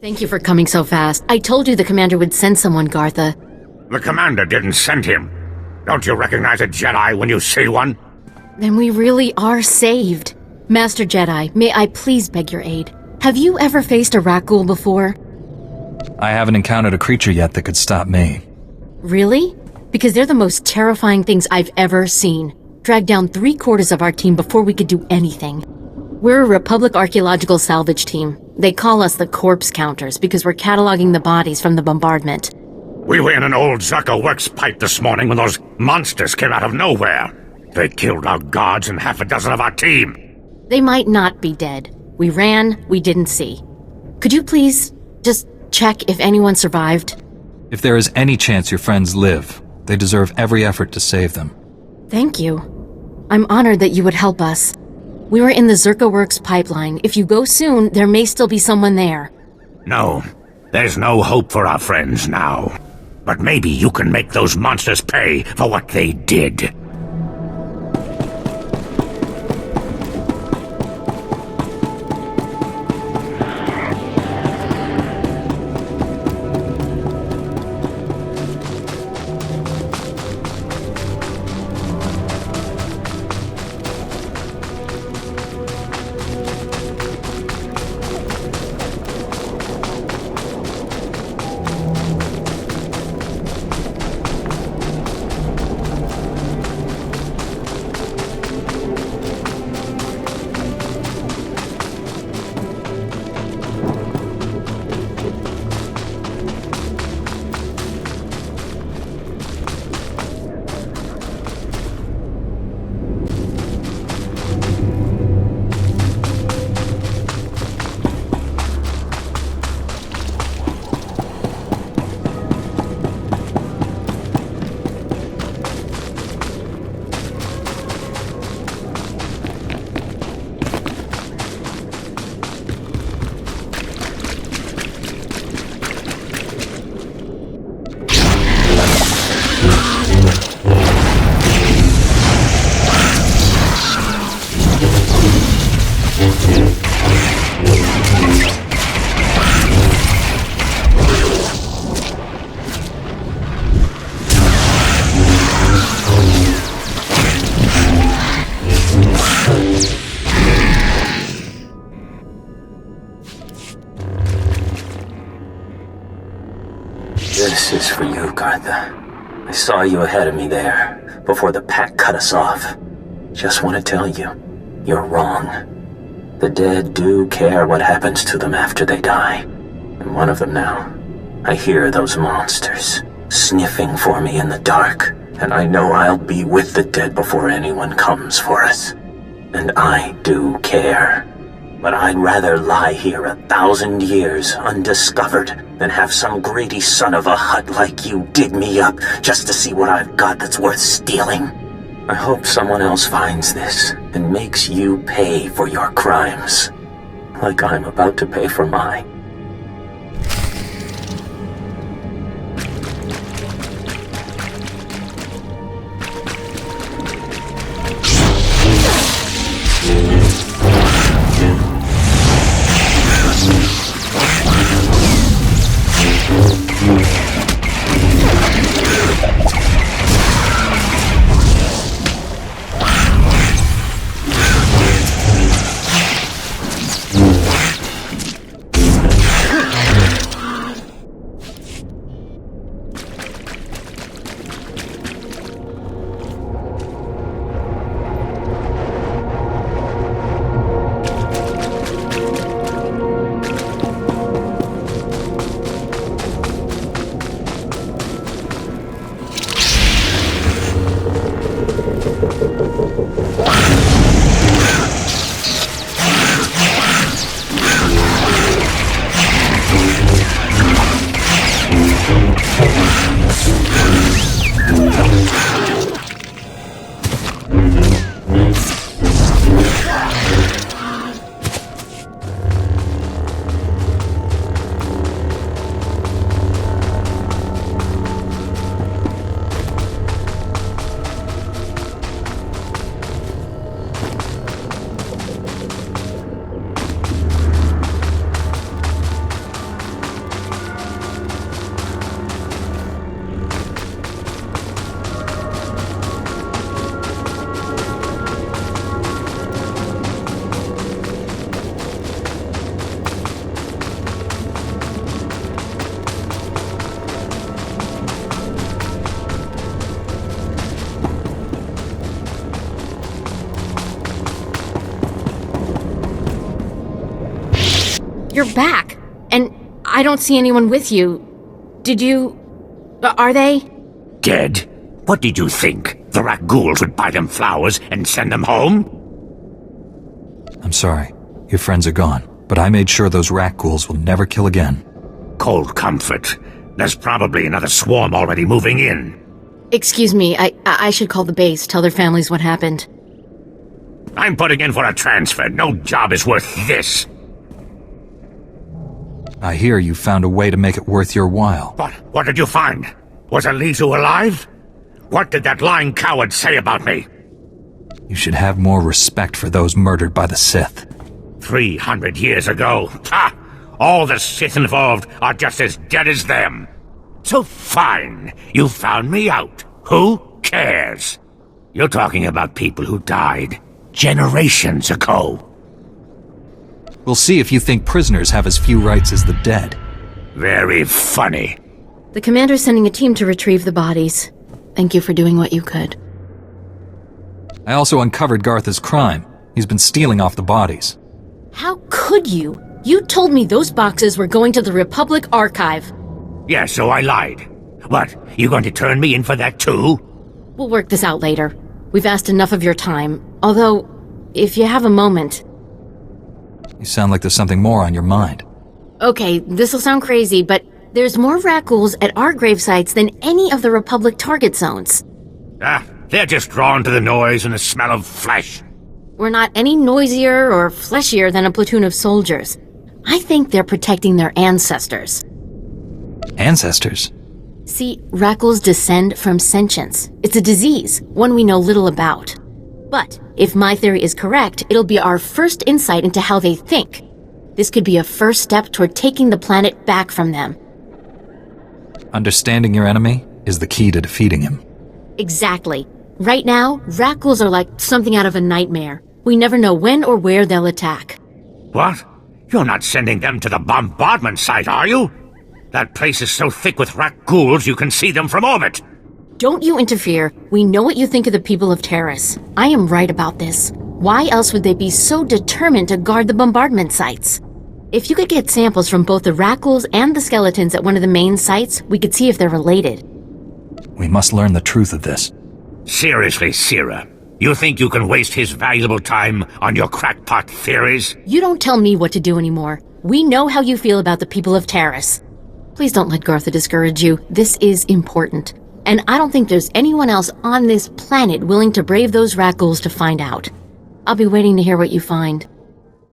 Thank you for coming so fast. I told you the commander would send someone, Gartha. The commander didn't send him. Don't you recognize a Jedi when you see one? Then we really are saved. Master Jedi, may I please beg your aid? Have you ever faced a Rakghoul before? I haven't encountered a creature yet that could stop me. Really? Because they're the most terrifying things I've ever seen. Dragged down 3/4 of our team before we could do anything. We're a Republic archaeological salvage team. They call us the corpse counters because we're cataloging the bodies from the bombardment. We were in an old Zerka works pipe this morning when those monsters came out of nowhere. They killed our guards and half a dozen of our team. They might not be dead. We ran, we didn't see. Could you please just check if anyone survived? If there is any chance your friends live, they deserve every effort to save them. Thank you. I'm honored that you would help us. We were in the Zerka Works pipeline. If you go soon, there may still be someone there. No, there's no hope for our friends now. But maybe you can make those monsters pay for what they did. This is for you, Gartha. I saw you ahead of me there, before the pack cut us off. Just want to tell you, you're wrong. The dead do care what happens to them after they die. I'm one of them now. I hear those monsters sniffing for me in the dark, and I know I'll be with the dead before anyone comes for us. And I do care. But I'd rather lie here 1,000 years undiscovered than have some greedy son of a Hutt like you dig me up just to see what I've got that's worth stealing. I hope someone else finds this and makes you pay for your crimes, like I'm about to pay for mine. back. And I don't see anyone with you. Did you... Are they? Dead? What did you think? The rat ghouls would buy them flowers and send them home? I'm sorry. Your friends are gone, but I made sure those rat ghouls will never kill again. Cold comfort. There's probably another swarm already moving in. Excuse me, I should call the base, tell their families what happened. I'm putting in for a transfer. No job is worth this. I hear you found a way to make it worth your while. What did you find? Was Elizu alive? What did that lying coward say about me? You should have more respect for those murdered by the Sith. 300 years ago. Ha! All the Sith involved are just as dead as them. So fine, you found me out. Who cares? You're talking about people who died generations ago. We'll see if you think prisoners have as few rights as the dead. Very funny. The commander's sending a team to retrieve the bodies. Thank you for doing what you could. I also uncovered Gartha's crime. He's been stealing off the bodies. How could you? You told me those boxes were going to the Republic Archive. Yeah, so I lied. What, you going to turn me in for that too? We'll work this out later. We've asked enough of your time. Although, if you have a moment... You sound like there's something more on your mind. Okay, this'll sound crazy, but there's more rat ghouls at our gravesites than any of the Republic target zones. They're just drawn to the noise and the smell of flesh. We're not any noisier or fleshier than a platoon of soldiers. I think they're protecting their ancestors. Ancestors? See, rat ghouls descend from sentience. It's a disease, one we know little about. But if my theory is correct, it'll be our first insight into how they think. This could be a first step toward taking the planet back from them. Understanding your enemy is the key to defeating him. Exactly. Right now, rat ghouls are like something out of a nightmare. We never know when or where they'll attack. What? You're not sending them to the bombardment site, are you? That place is so thick with rat ghouls you can see them from orbit. Don't you interfere. We know what you think of the people of Taris. I am right about this. Why else would they be so determined to guard the bombardment sites? If you could get samples from both the rat ghouls and the skeletons at one of the main sites, we could see if they're related. We must learn the truth of this. Seriously, Sierra, you think you can waste his valuable time on your crackpot theories? You don't tell me what to do anymore. We know how you feel about the people of Taris. Please don't let Gartha discourage you. This is important. And I don't think there's anyone else on this planet willing to brave those rat ghouls to find out. I'll be waiting to hear what you find.